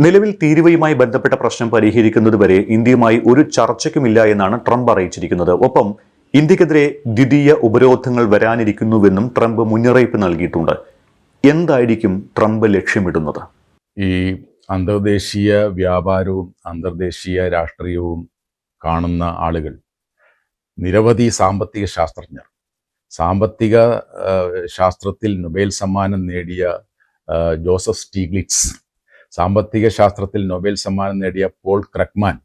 നിലവിൽ തീരുവയുമായി ബന്ധപ്പെട്ട പ്രശ്നം പരിഹരിക്കുന്നതുവരെ ഇന്ത്യയുമായി ഒരു ചർച്ചയ്ക്കുമില്ല എന്നാണ് ട്രംപ് അറിയിച്ചിരിക്കുന്നത്. ഒപ്പം ഇന്ത്യക്കെതിരെ ദ്വിതീയ ഉപരോധങ്ങൾ വരാനിരിക്കുന്നുവെന്നും ട്രംപ് മുന്നറിയിപ്പ് നൽകിയിട്ടുണ്ട്. എന്തായിരിക്കും ട്രംപ് ലക്ഷ്യമിടുന്നത്? ഈ അന്തർദേശീയ വ്യാപാരവും അന്തർദേശീയ രാഷ്ട്രീയവും കാണുന്ന ആളുകൾ നിരവധി സാമ്പത്തിക ശാസ്ത്രജ്ഞർ, സാമ്പത്തിക ശാസ്ത്രത്തിൽ നൊബേൽ സമ്മാനം നേടിയ ജോസഫ് സ്റ്റീഗ്ലിറ്റ്സ്, സാമ്പത്തിക ശാസ്ത്രത്തിൽ നൊബേൽ സമ്മാനം നേടിയ പോൾ ക്രക്മാൻ,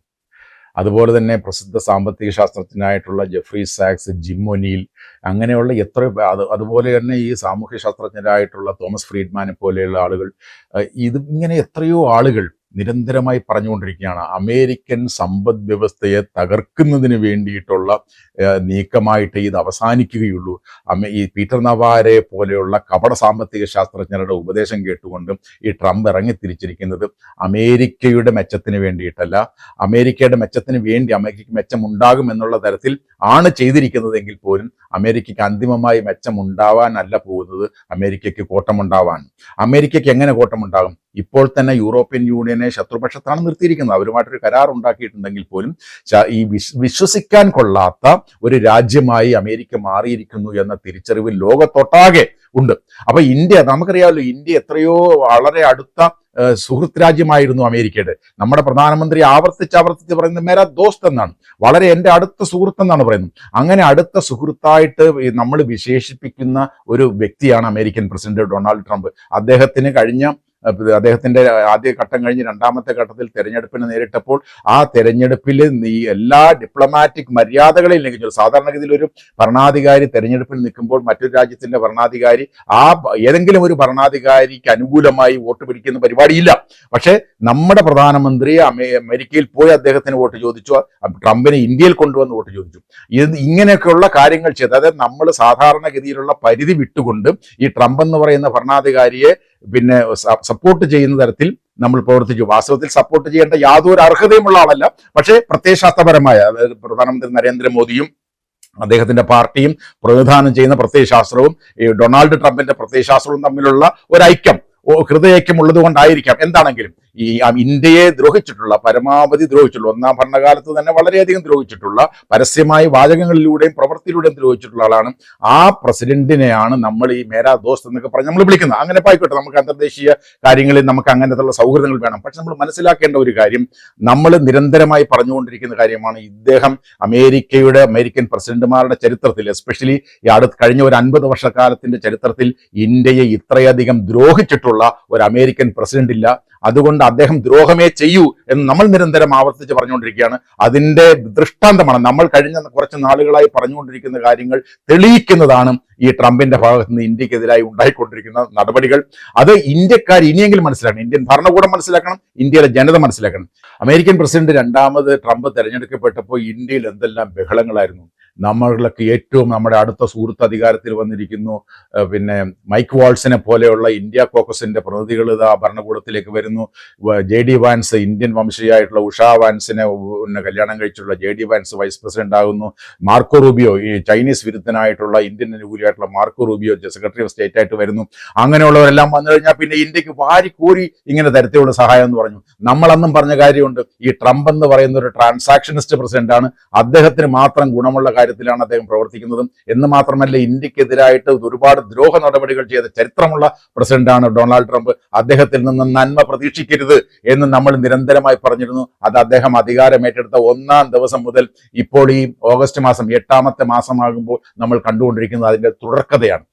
അതുപോലെ തന്നെ പ്രസിദ്ധ സാമ്പത്തിക ശാസ്ത്രജ്ഞനായിട്ടുള്ള ജെഫ്രി സാക്സ്, ജിം ഒനീൽ, അങ്ങനെയുള്ള അതുപോലെ തന്നെ ഈ സാമൂഹ്യ ശാസ്ത്രജ്ഞരായിട്ടുള്ള തോമസ് ഫ്രീഡ്മാനെ പോലെയുള്ള ആളുകൾ, ഇങ്ങനെ എത്രയോ ആളുകൾ നിരന്തരമായി പറഞ്ഞുകൊണ്ടിരിക്കുകയാണ് അമേരിക്കൻ സമ്പദ് വ്യവസ്ഥയെ തകർക്കുന്നതിന് വേണ്ടിയിട്ടുള്ള നീക്കമായിട്ട് ഇത് അവസാനിക്കുകയുള്ളൂ. ഈ പീറ്റർ നവാരെ പോലെയുള്ള കപട സാമ്പത്തിക ശാസ്ത്രജ്ഞരുടെ ഉപദേശം കേട്ടുകൊണ്ടും ഈ ട്രംപ് ഇറങ്ങിത്തിരിച്ചിരിക്കുന്നത് അമേരിക്കയുടെ മെച്ചത്തിന് വേണ്ടിയിട്ടല്ല, അമേരിക്കയുടെ മെച്ചത്തിന് വേണ്ടി അമേരിക്കയ്ക്ക് മെച്ചമുണ്ടാകും എന്നുള്ള തരത്തിൽ ആണ് ചെയ്തിരിക്കുന്നതെങ്കിൽ പോലും അമേരിക്കയ്ക്ക് അന്തിമമായി മെച്ചമുണ്ടാവാനല്ല പോകുന്നത്, അമേരിക്കയ്ക്ക് കോട്ടമുണ്ടാവാൻ. അമേരിക്കയ്ക്ക് എങ്ങനെ കോട്ടമുണ്ടാകും? ഇപ്പോൾ തന്നെ യൂറോപ്യൻ യൂണിയനെ ശത്രുപക്ഷത്താണ് നിർത്തിയിരിക്കുന്നത്. അവരുമായിട്ടൊരു കരാർ ഉണ്ടാക്കിയിട്ടുണ്ടെങ്കിൽ പോലും ഈ വിശ്വസിക്കാൻ കൊള്ളാത്ത ഒരു രാജ്യമായി അമേരിക്ക മാറിയിരിക്കുന്നു എന്ന തിരിച്ചറിവ് ലോകത്തൊട്ടാകെ ഉണ്ട്. അപ്പൊ ഇന്ത്യ, നമുക്കറിയാമല്ലോ, ഇന്ത്യ എത്രയോ വളരെ അടുത്ത സുഹൃത്ത് രാജ്യമായിരുന്നു അമേരിക്കയുടെ. നമ്മുടെ പ്രധാനമന്ത്രി ആവർത്തിച്ച് പറയുന്നത് മേരാ ദോസ്ത് എന്നാണ്, വളരെ എൻ്റെ അടുത്ത സുഹൃത്ത് എന്നാണ് പറയുന്നത്. അങ്ങനെ അടുത്ത സുഹൃത്തായിട്ട് നമ്മൾ വിശേഷിപ്പിക്കുന്ന ഒരു വ്യക്തിയാണ് അമേരിക്കൻ പ്രസിഡന്റ് ഡൊണാൾഡ് ട്രംപ്. അദ്ദേഹത്തിന്റെ ആദ്യ ഘട്ടം കഴിഞ്ഞ് രണ്ടാമത്തെ ഘട്ടത്തിൽ തെരഞ്ഞെടുപ്പിന് നേരിട്ടപ്പോൾ ആ തെരഞ്ഞെടുപ്പിൽ ഈ എല്ലാ ഡിപ്ലോമാറ്റിക് മര്യാദകളെയും ലംഘിച്ചു. സാധാരണഗതിയിൽ ഒരു ഭരണാധികാരി തെരഞ്ഞെടുപ്പിൽ നിൽക്കുമ്പോൾ മറ്റൊരു രാജ്യത്തിന്റെ ഭരണാധികാരി ഏതെങ്കിലും ഒരു ഭരണാധികാരിക്ക് അനുകൂലമായി വോട്ട് പിടിക്കുന്ന പരിപാടിയില്ല. പക്ഷേ നമ്മുടെ പ്രധാനമന്ത്രി അമേരിക്കയിൽ പോയി അദ്ദേഹത്തിന് വോട്ട് ചോദിച്ചു, ട്രംപിനെ ഇന്ത്യയിൽ കൊണ്ടുവന്ന് വോട്ട് ചോദിച്ചു. ഇങ്ങനെയൊക്കെയുള്ള കാര്യങ്ങൾ ചെയ്ത്, അതായത് നമ്മൾ സാധാരണഗതിയിലുള്ള പരിധി വിട്ടുകൊണ്ട് ഈ ട്രംപ് എന്ന് പറയുന്ന ഭരണാധികാരിയെ സപ്പോർട്ട് ചെയ്യുന്ന തരത്തിൽ നമ്മൾ പ്രവർത്തിച്ചു. വാസ്തവത്തിൽ സപ്പോർട്ട് ചെയ്യേണ്ട യാതൊരു അർഹതയുമുള്ള ആളല്ല. പക്ഷേ പ്രത്യയശാസ്ത്രപരമായ, അതായത് പ്രധാനമന്ത്രി നരേന്ദ്രമോദിയും അദ്ദേഹത്തിന്റെ പാർട്ടിയും പ്രതിനിധാനം ചെയ്യുന്ന പ്രത്യയശാസ്ത്രവും ഈ ഡൊണാൾഡ് ട്രംപിന്റെ പ്രത്യയശാസ്ത്രവും തമ്മിലുള്ള ഒരു ഐക്യം, ഹൃദയൈക്യം ഉള്ളത് കൊണ്ടായിരിക്കാം. എന്താണെങ്കിലും ഈ ഇന്ത്യയെ ദ്രോഹിച്ചിട്ടുള്ള, പരമാവധി ദ്രോഹിച്ചിട്ടുള്ള, ഒന്നാം ഭരണകാലത്ത് തന്നെ വളരെയധികം ദ്രോഹിച്ചിട്ടുള്ള, പരസ്യമായി വാചകങ്ങളിലൂടെയും പ്രവൃത്തിയിലൂടെയും ദ്രോഹിച്ചിട്ടുള്ള ആളാണ്. ആ പ്രസിഡന്റിനെയാണ് നമ്മൾ ഈ മേരാ ദോസ്ത് എന്നൊക്കെ പറഞ്ഞ് നമ്മൾ വിളിക്കുന്നത്. അങ്ങനെ പോയിക്കോട്ടെ, നമുക്ക് അന്തർദേശീയ കാര്യങ്ങളിൽ നമുക്ക് അങ്ങനത്തുള്ള സൗഹൃദങ്ങൾ വേണം. പക്ഷെ നമ്മൾ മനസ്സിലാക്കേണ്ട ഒരു കാര്യം, നമ്മൾ നിരന്തരമായി പറഞ്ഞുകൊണ്ടിരിക്കുന്ന കാര്യമാണ്, ഇദ്ദേഹം അമേരിക്കൻ പ്രസിഡന്റുമാരുടെ ചരിത്രത്തിൽ, എസ്പെഷ്യലി കഴിഞ്ഞ ഒരു 50 വർഷക്കാലത്തിന്റെ ചരിത്രത്തിൽ ഇന്ത്യയെ ഇത്രയധികം ദ്രോഹിച്ചിട്ടുള്ള ഒരു അമേരിക്കൻ പ്രസിഡന്റ് ഇല്ല. അതുകൊണ്ട് അദ്ദേഹം ദ്രോഹമേ ചെയ്യൂ എന്ന് നമ്മൾ നിരന്തരം ആവർത്തിച്ച് പറഞ്ഞുകൊണ്ടിരിക്കുകയാണ്. അതിന്റെ ദൃഷ്ടാന്തമാണ് നമ്മൾ കഴിഞ്ഞ കുറച്ച് നാളുകളായി പറഞ്ഞുകൊണ്ടിരിക്കുന്ന കാര്യങ്ങൾ തെളിയിക്കുന്നതാണ് ഈ ട്രംപിന്റെ ഭാഗത്ത് നിന്ന് ഇന്ത്യക്കെതിരായി ഉണ്ടായിക്കൊണ്ടിരിക്കുന്ന നടപടികൾ. അത് ഇന്ത്യക്കാർ ഇനിയെങ്കിലും മനസ്സിലാക്കണം, ഇന്ത്യൻ ഭരണകൂടം മനസ്സിലാക്കണം, ഇന്ത്യയിലെ ജനത മനസ്സിലാക്കണം. അമേരിക്കൻ പ്രസിഡന്റ് രണ്ടാമത് ട്രംപ് തെരഞ്ഞെടുക്കപ്പെട്ടപ്പോൾ ഇന്ത്യയിൽ എന്തെല്ലാം ബഹളങ്ങളായിരുന്നു. നമ്മളൊക്കെ ഏറ്റവും നമ്മുടെ അടുത്ത സുഹൃത്ത് അധികാരത്തിൽ വന്നിരിക്കുന്നു. മൈക്ക് വാൾസിനെ പോലെയുള്ള ഇന്ത്യ കോക്കസിന്റെ പ്രതിനിധികൾ ഭരണകൂടത്തിലേക്ക് വരുന്നു. JD വാൻസ്, ഇന്ത്യൻ വംശീയായിട്ടുള്ള ഉഷാ വാൻസിനെ കല്യാണം കഴിച്ചിട്ടുള്ള JD വാൻസ് വൈസ് പ്രസിഡന്റ് ആകുന്നു. മാർക്കോ റൂബിയോ, ഈ ചൈനീസ് വിരുദ്ധനായിട്ടുള്ള ഇന്ത്യൻ അനുകൂലിയായിട്ടുള്ള Marco Rubio secretary of state ആയിട്ട് വരുന്നു. അങ്ങനെയുള്ളവരെല്ലാം വന്നു കഴിഞ്ഞാൽ പിന്നെ ഇന്ത്യക്ക് വാരിക്കൂരി ഇങ്ങനെ തരത്തിലുള്ള സഹായം എന്ന് പറഞ്ഞു. നമ്മളന്നും പറഞ്ഞ കാര്യമുണ്ട്, ഈ ട്രംപ് എന്ന് പറയുന്ന ഒരു ട്രാൻസാക്ഷനിസ്റ്റ് പ്രസിഡന്റാണ്, അദ്ദേഹത്തിന് മാത്രം ഗുണമുള്ള കാര്യത്തിലാണ് അദ്ദേഹം പ്രവർത്തിക്കുന്നത് എന്ന് മാത്രമല്ല, ഇന്ത്യക്കെതിരായിട്ട് ഒരുപാട് ദ്രോഹ നടപടികൾ ചെയ്ത ചരിത്രമുള്ള പ്രസിഡന്റാണ് ഡൊണാൾഡ് ട്രംപ്. അദ്ദേഹത്തിൽ നിന്ന് നന്മ പ്രതീക്ഷിക്കരുത് എന്ന് നമ്മൾ നിരന്തരമായി പറഞ്ഞിരുന്നു. അത് അദ്ദേഹം അധികാരമേറ്റെടുത്ത 1-ാം ദിവസം മുതൽ ഇപ്പോൾ ഈ ഓഗസ്റ്റ് മാസം 8-ാമത്തെ മാസമാകുമ്പോൾ നമ്മൾ കണ്ടുകൊണ്ടിരിക്കുന്നത് അതിന്റെ തുടർക്കഥയാണ്.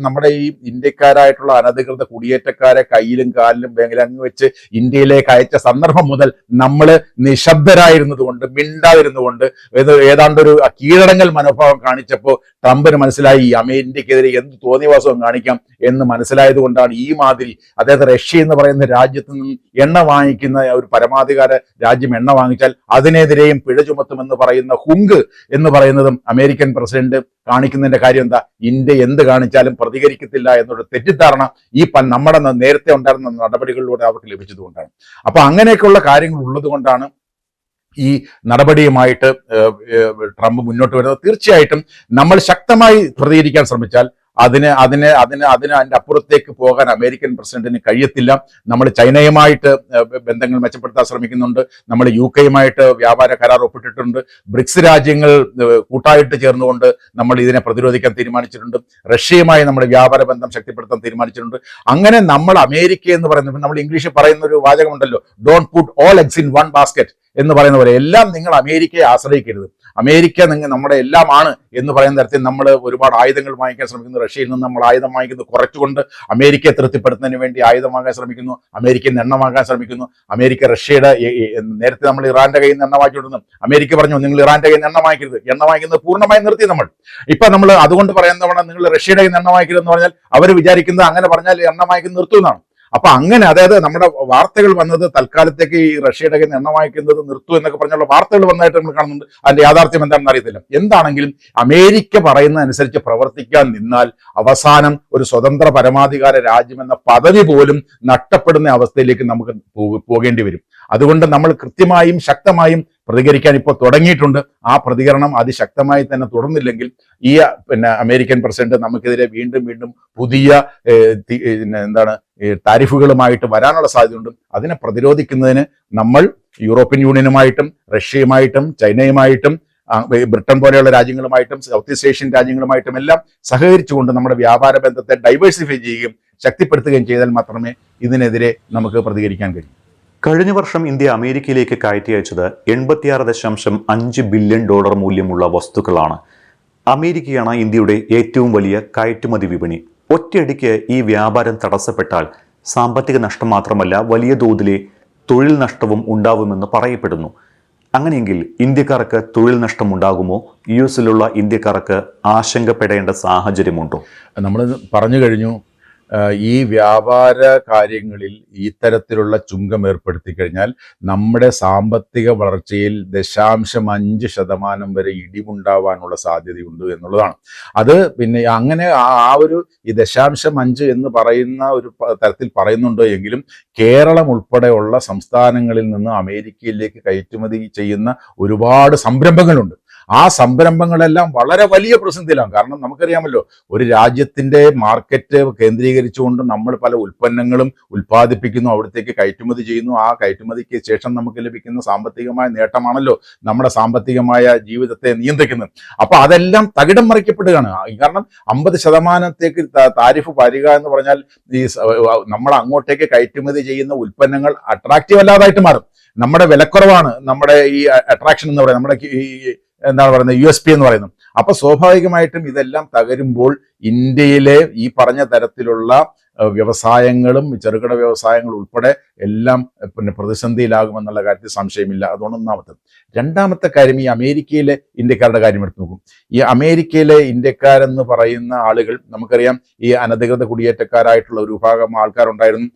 നമ്മുടെ ഈ ഇന്ത്യക്കാരായിട്ടുള്ള അനധികൃത കുടിയേറ്റക്കാരെ കയ്യിലും കാലിലും ബേങ്കിലങ്ങ് വെച്ച് ഇന്ത്യയിലേക്ക് അയച്ച സന്ദർഭം മുതൽ നമ്മൾ നിശബ്ദരായിരുന്നതുകൊണ്ട്, മിണ്ടാതിരുന്നുകൊണ്ട്, ഏതാണ്ട് ഒരു കീഴടങ്ങൽ മനോഭാവം കാണിച്ചപ്പോൾ ട്രംപിന് മനസ്സിലായി ഇന്ത്യക്കെതിരെ എന്ത് തോന്നിവാസവും കാണിക്കാം എന്ന് മനസ്സിലായത് കൊണ്ടാണ് ഈ മാതിരി, അതായത് റഷ്യ എന്ന് പറയുന്ന രാജ്യത്ത് നിന്നും എണ്ണ വാങ്ങിക്കുന്ന ഒരു പരമാധികാര രാജ്യം എണ്ണ വാങ്ങിച്ചാൽ അതിനെതിരെയും പിഴ ചുമത്തുമെന്ന് പറയുന്ന ഹുങ്ക് എന്ന് പറയുന്നതും അമേരിക്കൻ പ്രസിഡന്റ് കാണിക്കുന്നതിന്റെ കാര്യം എന്താ? ഇന്ത്യ എന്ത് കാണിച്ചാലും പ്രതികരിക്കത്തില്ല എന്നൊരു തെറ്റിദ്ധാരണ ഈ നമ്മുടെ നേരത്തെ ഉണ്ടായിരുന്ന നടപടികളിലൂടെ അവർക്ക് ലഭിച്ചതുകൊണ്ടാണ്. അപ്പൊ അങ്ങനെയൊക്കെയുള്ള കാര്യങ്ങൾ ഉള്ളത് കൊണ്ടാണ് ഈ നടപടിയുമായിട്ട് ട്രംപ് മുന്നോട്ട് വരുന്നത്. തീർച്ചയായിട്ടും നമ്മൾ ശക്തമായി പ്രതികരിക്കാൻ ശ്രമിച്ചാൽ അതിന്റെ അപ്പുറത്തേക്ക് പോകാൻ അമേരിക്കൻ പ്രസിഡന്റിന് കഴിയത്തില്ല. നമ്മൾ ചൈനയുമായിട്ട് ബന്ധങ്ങൾ മെച്ചപ്പെടുത്താൻ ശ്രമിക്കുന്നുണ്ട്. നമ്മൾ UK-യുമായിട്ട് വ്യാപാര കരാർ ഒപ്പിട്ടിട്ടുണ്ട്. ബ്രിക്സ് രാജ്യങ്ങൾ കൂട്ടായിട്ട് ചേർന്നുകൊണ്ട് നമ്മൾ ഇതിനെ പ്രതിരോധിക്കാൻ തീരുമാനിച്ചിട്ടുണ്ട്. റഷ്യയുമായി നമ്മൾ വ്യാപാര ബന്ധം ശക്തിപ്പെടുത്താൻ തീരുമാനിച്ചിട്ടുണ്ട്. അങ്ങനെ നമ്മൾ അമേരിക്ക എന്ന് പറയുന്നത്, നമ്മൾ ഇംഗ്ലീഷിൽ പറയുന്ന ഒരു വാചകമുണ്ടല്ലോ, don't put all eggs in one basket എന്ന് പറയുന്ന പോലെ, എല്ലാം നിങ്ങൾ അമേരിക്കയെ ആശ്രയിക്കരുത്. അമേരിക്ക നമ്മുടെ എല്ലാമാണ് എന്ന് പറയുന്ന തരത്തിൽ നമ്മൾ ഒരുപാട് ആയുധങ്ങൾ വാങ്ങിക്കാൻ ശ്രമിക്കുന്നു. റഷ്യയിൽ നിന്ന് നമ്മൾ ആയുധം വാങ്ങിക്കുന്നത് കുറച്ചുകൊണ്ട് അമേരിക്കയെ തൃപ്തിപ്പെടുത്തുന്നതിന് വേണ്ടി ആയുധം വാങ്ങാൻ ശ്രമിക്കുന്നു. അമേരിക്കൻ എണ്ണ വാങ്ങാൻ ശ്രമിക്കുന്നു. അമേരിക്ക റഷ്യയുടെ, നേരത്തെ നമ്മൾ ഇറാന്റെ കയ്യിൽ നിന്ന് എണ്ണ വാങ്ങിച്ചുകൊണ്ടിരുന്നു. അമേരിക്ക പറഞ്ഞു നിങ്ങൾ ഇറാന്റെ കയ്യിൽ നിന്ന് എണ്ണ വാങ്ങിക്കരുത്. എണ്ണ വാങ്ങിക്കുന്നത് പൂർണ്ണമായി നിർത്തി നമ്മൾ. ഇപ്പൊ നമ്മൾ അതുകൊണ്ട് പറയുന്നതാണ് നിങ്ങൾ റഷ്യയുടെ കയ്യിൽ നിന്ന് എണ്ണ വാങ്ങിക്കരുത് എന്ന് പറഞ്ഞാൽ അവർ വിചാരിക്കുന്നത് അങ്ങനെ പറഞ്ഞാൽ എണ്ണ വാങ്ങിക്കുന്നത് നിർത്തുമെന്നാണ്. അപ്പൊ അങ്ങനെ, അതായത് നമ്മുടെ വാർത്തകൾ വന്നത് തൽക്കാലത്തേക്ക് ഈ റഷ്യയുടെ കയ്യിൽ നിന്ന് എണ്ണ വാങ്ങിക്കുന്നത് നിർത്തും എന്നൊക്കെ പറഞ്ഞുള്ള വാർത്തകൾ വന്നതായിട്ട് നമ്മൾ കാണുന്നുണ്ട്. അതിന്റെ യാഥാർത്ഥ്യം എന്താണെന്ന് അറിയത്തില്ല. എന്താണെങ്കിലും അമേരിക്ക പറയുന്നതനുസരിച്ച് പ്രവർത്തിക്കാൻ നിന്നാൽ അവസാനം ഒരു സ്വതന്ത്ര പരമാധികാര രാജ്യമെന്ന പദവി പോലും നഷ്ടപ്പെടുന്ന അവസ്ഥയിലേക്ക് നമുക്ക് പോകേണ്ടി വരും. അതുകൊണ്ട് നമ്മൾ കൃത്യമായും ശക്തമായും പ്രതികരിക്കാൻ ഇപ്പോൾ തുടങ്ങിയിട്ടുണ്ട്. ആ പ്രതികരണം അതിശക്തമായി തന്നെ തുടർന്നില്ലെങ്കിൽ ഈ അമേരിക്കൻ പ്രസിഡന്റ് നമുക്കെതിരെ വീണ്ടും പുതിയ താരിഫുകളുമായിട്ട് വരാനുള്ള സാധ്യതയുണ്ട്. അതിനെ പ്രതിരോധിക്കുന്നതിന് നമ്മൾ യൂറോപ്യൻ യൂണിയനുമായിട്ടും റഷ്യയുമായിട്ടും ചൈനയുമായിട്ടും ബ്രിട്ടൻ പോലെയുള്ള രാജ്യങ്ങളുമായിട്ടും സൗത്ത് ഈസ്റ്റ് ഏഷ്യൻ രാജ്യങ്ങളുമായിട്ടും എല്ലാം സഹകരിച്ചുകൊണ്ട് നമ്മുടെ വ്യാപാര ബന്ധത്തെ ഡൈവേഴ്സിഫൈ ചെയ്യുകയും ശക്തിപ്പെടുത്തുകയും ചെയ്താൽ മാത്രമേ ഇതിനെതിരെ നമുക്ക് പ്രതികരിക്കാൻ കഴിയൂ. കഴിഞ്ഞ വർഷം ഇന്ത്യ അമേരിക്കയിലേക്ക് കയറ്റി അയച്ചത് $86.5 ബില്യൺ മൂല്യമുള്ള വസ്തുക്കളാണ്. അമേരിക്കയാണ് ഇന്ത്യയുടെ ഏറ്റവും വലിയ കയറ്റുമതി വിപണി. ഒറ്റയടിക്ക് ഈ വ്യാപാരം തടസ്സപ്പെട്ടാൽ സാമ്പത്തിക നഷ്ടം മാത്രമല്ല, വലിയ തോതിലെ തൊഴിൽ നഷ്ടവും ഉണ്ടാവുമെന്ന് പറയപ്പെടുന്നു. അങ്ങനെയെങ്കിൽ ഇന്ത്യക്കാർക്ക് തൊഴിൽ നഷ്ടം ഉണ്ടാകുമോ? US-ലുള്ള ഇന്ത്യക്കാർക്ക് ആശങ്കപ്പെടേണ്ട സാഹചര്യമുണ്ടോ? നമ്മൾ പറഞ്ഞു കഴിഞ്ഞു, ഈ വ്യാപാര കാര്യങ്ങളിൽ ഇത്തരത്തിലുള്ള ചുങ്കം ഏർപ്പെടുത്തി കഴിഞ്ഞാൽ നമ്മുടെ സാമ്പത്തിക വളർച്ചയിൽ 0.5% വരെ ഇടിവുണ്ടാവാനുള്ള സാധ്യതയുണ്ട് എന്നുള്ളതാണ്. അത് പിന്നെ അങ്ങനെ ആ ഒരു ഈ 0.5 എന്ന് പറയുന്ന ഒരു തരത്തിൽ പറയുന്നുണ്ടോ എങ്കിലും കേരളം ഉൾപ്പെടെയുള്ള സംസ്ഥാനങ്ങളിൽ നിന്ന് അമേരിക്കയിലേക്ക് കയറ്റുമതി ചെയ്യുന്ന ഒരുപാട് സംരംഭങ്ങളുണ്ട്. ആ സംരംഭങ്ങളെല്ലാം വളരെ വലിയ പ്രതിസന്ധിയിലാണ്. കാരണം നമുക്കറിയാമല്ലോ, ഒരു രാജ്യത്തിന്റെ മാർക്കറ്റ് കേന്ദ്രീകരിച്ചുകൊണ്ട് നമ്മൾ പല ഉൽപ്പന്നങ്ങളും ഉൽപ്പാദിപ്പിക്കുന്നു, അവിടത്തേക്ക് കയറ്റുമതി ചെയ്യുന്നു. ആ കയറ്റുമതിക്ക് ശേഷം നമുക്ക് ലഭിക്കുന്ന സാമ്പത്തികമായ നേട്ടമാണല്ലോ നമ്മുടെ സാമ്പത്തികമായ ജീവിതത്തെ നിയന്ത്രിക്കുന്നത്. അപ്പൊ അതെല്ലാം തകിടം മറിക്കപ്പെടുകയാണ്. കാരണം 50% താരിഫ് വരിക എന്ന് പറഞ്ഞാൽ ഈ നമ്മൾ അങ്ങോട്ടേക്ക് കയറ്റുമതി ചെയ്യുന്ന ഉൽപ്പന്നങ്ങൾ അട്രാക്റ്റീവ് അല്ലാതായിട്ട് മാറും. നമ്മുടെ വിലക്കുറവാണ് നമ്മുടെ ഈ അട്രാക്ഷൻ എന്ന് പറയുന്നത്, നമ്മുടെ ഈ എന്താണ് പറയുന്നത് USP എന്ന് പറയുന്നത്. അപ്പൊ സ്വാഭാവികമായിട്ടും ഇതെല്ലാം തകരുമ്പോൾ ഇന്ത്യയിലെ ഈ പറഞ്ഞ തരത്തിലുള്ള വ്യവസായങ്ങളും ചെറുകിട വ്യവസായങ്ങൾ ഉൾപ്പെടെ എല്ലാം പ്രതിസന്ധിയിലാകുമെന്നുള്ള കാര്യത്തിൽ സംശയമില്ല. അതുകൊണ്ട് ഒന്നാമത്തെ. രണ്ടാമത്തെ കാര്യം, ഈ അമേരിക്കയിലെ ഇന്ത്യക്കാരുടെ കാര്യം എടുത്തു നോക്കും. ഈ അമേരിക്കയിലെ ഇന്ത്യക്കാരെന്ന് പറയുന്ന ആളുകൾ, നമുക്കറിയാം ഈ അനധികൃത കുടിയേറ്റക്കാരായിട്ടുള്ള ഒരു വിഭാഗം ആൾക്കാരുണ്ടായിരുന്നു.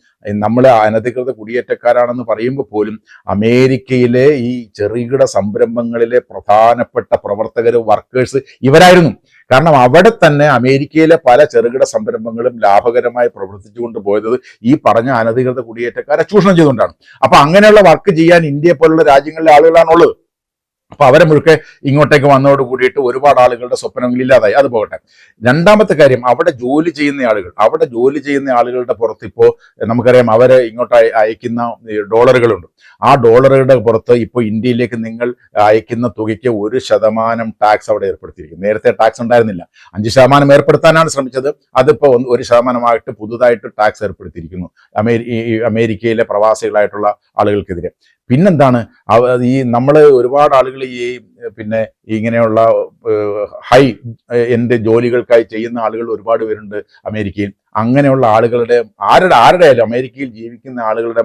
നമ്മൾ അനധികൃത കുടിയേറ്റക്കാരാണെന്ന് പറയുമ്പോൾ പോലും അമേരിക്കയിലെ ഈ ചെറുകിട സംരംഭങ്ങളിലെ പ്രധാനപ്പെട്ട പ്രവർത്തകർ, വർക്കേഴ്സ് ഇവരായിരുന്നു. കാരണം അവിടെ തന്നെ അമേരിക്കയിലെ പല ചെറുകിട സംരംഭങ്ങളും ലാഭകരമായി പ്രവർത്തിച്ചുകൊണ്ട് പോയത് ഈ പറഞ്ഞ അനധികൃത കുടിയേറ്റക്കാരെ ചൂഷണം ചെയ്തുകൊണ്ടാണ്. അപ്പൊ അങ്ങനെയുള്ള വർക്ക് ചെയ്യാൻ ഇന്ത്യയെ പോലുള്ള രാജ്യങ്ങളിലെ ആളുകളാണുള്ളത്. അപ്പൊ അവരെ മുഴുക്കെ ഇങ്ങോട്ടേക്ക് വന്നതോട് കൂടിയിട്ട് ഒരുപാട് ആളുകളുടെ സ്വപ്നങ്ങൾ ഇല്ലാതായി. അത് പോകട്ടെ. രണ്ടാമത്തെ കാര്യം, അവിടെ ജോലി ചെയ്യുന്ന ആളുകളുടെ പുറത്ത് ഇപ്പോൾ നമുക്കറിയാം അവരെ ഇങ്ങോട്ട് അയക്കുന്ന ഡോളറുകളുണ്ട്. ആ ഡോളറുകളുടെ പുറത്ത് ഇപ്പോൾ ഇന്ത്യയിലേക്ക് നിങ്ങൾ അയക്കുന്ന തുകയ്ക്ക് 1% ടാക്സ് അവിടെ ഏർപ്പെടുത്തിയിരിക്കുന്നു. നേരത്തെ ടാക്സ് ഉണ്ടായിരുന്നില്ല. 5% ഏർപ്പെടുത്താനാണ് ശ്രമിച്ചത്. അതിപ്പോൾ 1% പുതുതായിട്ട് ടാക്സ് ഏർപ്പെടുത്തിയിരിക്കുന്നു അമേരിക്കയിലെ പ്രവാസികളായിട്ടുള്ള ആളുകൾക്കെതിരെ. പിന്നെന്താണ്, ഈ നമ്മൾ ഒരുപാട് ആളുകൾ ഈ പിന്നെ ഇങ്ങനെയുള്ള ഹൈ എൻഡ് ജോലികൾക്കായി ചെയ്യുന്ന ആളുകൾ ഒരുപാട് പേരുണ്ട് അമേരിക്കയിൽ. അങ്ങനെയുള്ള ആളുകളുടെ ആരുടെ ആയാലും അമേരിക്കയിൽ ജീവിക്കുന്ന ആളുകളുടെ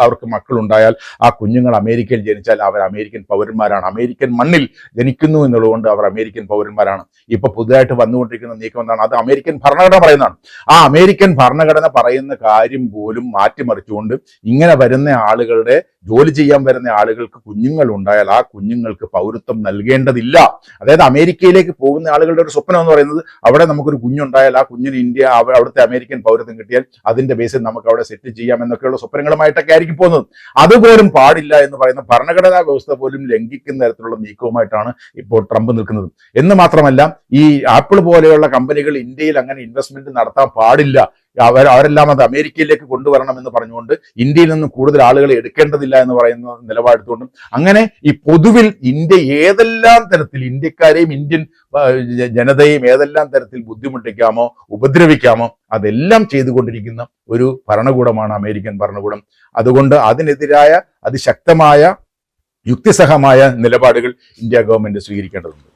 അവർക്ക് മക്കളുണ്ടായാൽ ആ കുഞ്ഞുങ്ങൾ അമേരിക്കയിൽ ജനിച്ചാൽ അവർ അമേരിക്കൻ പൗരന്മാരാണ്. അമേരിക്കൻ മണ്ണിൽ ജനിക്കുന്നു എന്നുള്ളതുകൊണ്ട് അവർ അമേരിക്കൻ പൗരന്മാരാണ്. ഇപ്പൊ പുതുതായിട്ട് വന്നുകൊണ്ടിരിക്കുന്ന നീക്കം എന്താണ്? അത് അമേരിക്കൻ ഭരണഘടന പറയുന്നതാണ്. ആ അമേരിക്കൻ ഭരണഘടന പറയുന്ന കാര്യം പോലും മാറ്റിമറിച്ചുകൊണ്ട് ഇങ്ങനെ വരുന്ന ആളുകളുടെ ജോലി ചെയ്യാൻ വരുന്ന ആളുകൾക്ക് കുഞ്ഞുങ്ങൾ ഉണ്ടായാൽ ആ കുഞ്ഞുങ്ങൾക്ക് പൗരത്വം നൽകേണ്ടതില്ല. അതായത് അമേരിക്കയിലേക്ക് പോകുന്ന ആളുകളുടെ ഒരു സ്വപ്നം എന്ന് പറയുന്നത് അവിടെ നമുക്കൊരു കുഞ്ഞുണ്ടായാൽ ആ കുഞ്ഞിന് ഇന്ത്യ അവിടുത്തെ അമേരിക്കൻ പൗരത്വം കിട്ടിയാൽ അതിന്റെ ബേസിൽ നമുക്ക് അവിടെ സെറ്റിൽ ചെയ്യാം എന്നൊക്കെയുള്ള സ്വപ്നങ്ങളുമായിട്ടൊക്കെ ആയിരിക്കും പോകുന്നത്. അതുപോലും പാടില്ല എന്ന് പറയുന്ന ഭരണഘടനാ വ്യവസ്ഥ പോലും ലംഘിക്കുന്ന തരത്തിലുള്ള നീക്കവുമായിട്ടാണ് ഇപ്പോൾ ട്രംപ് നിൽക്കുന്നത്. എന്ന് മാത്രമല്ല, ഈ ആപ്പിൾ പോലെയുള്ള കമ്പനികൾ ഇന്ത്യയിൽ അങ്ങനെ ഇൻവെസ്റ്റ്മെന്റ് നടത്താൻ പാടില്ല, അവരെല്ലാം അത് അമേരിക്കയിലേക്ക് കൊണ്ടുവരണം എന്ന് പറഞ്ഞുകൊണ്ട് ഇന്ത്യയിൽ നിന്നും കൂടുതൽ ആളുകളെ എടുക്കേണ്ടതില്ല എന്ന് പറയുന്ന നിലപാടെടുത്തുകൊണ്ടും അങ്ങനെ ഈ പൊതുവിൽ ഇന്ത്യ ഏതെല്ലാം തരത്തിൽ ഇന്ത്യക്കാരെയും ഇന്ത്യൻ ജനതയെയും ഏതെല്ലാം തരത്തിൽ ബുദ്ധിമുട്ടിക്കാമോ ഉപദ്രവിക്കാമോ അതെല്ലാം ചെയ്തുകൊണ്ടിരിക്കുന്ന ഒരു ഭരണകൂടമാണ് അമേരിക്കൻ ഭരണകൂടം. അതുകൊണ്ട് അതിനെതിരായ അതിശക്തമായ യുക്തിസഹമായ നിലപാടുകൾ ഇന്ത്യ ഗവൺമെന്റ് സ്വീകരിക്കേണ്ടതുണ്ട്.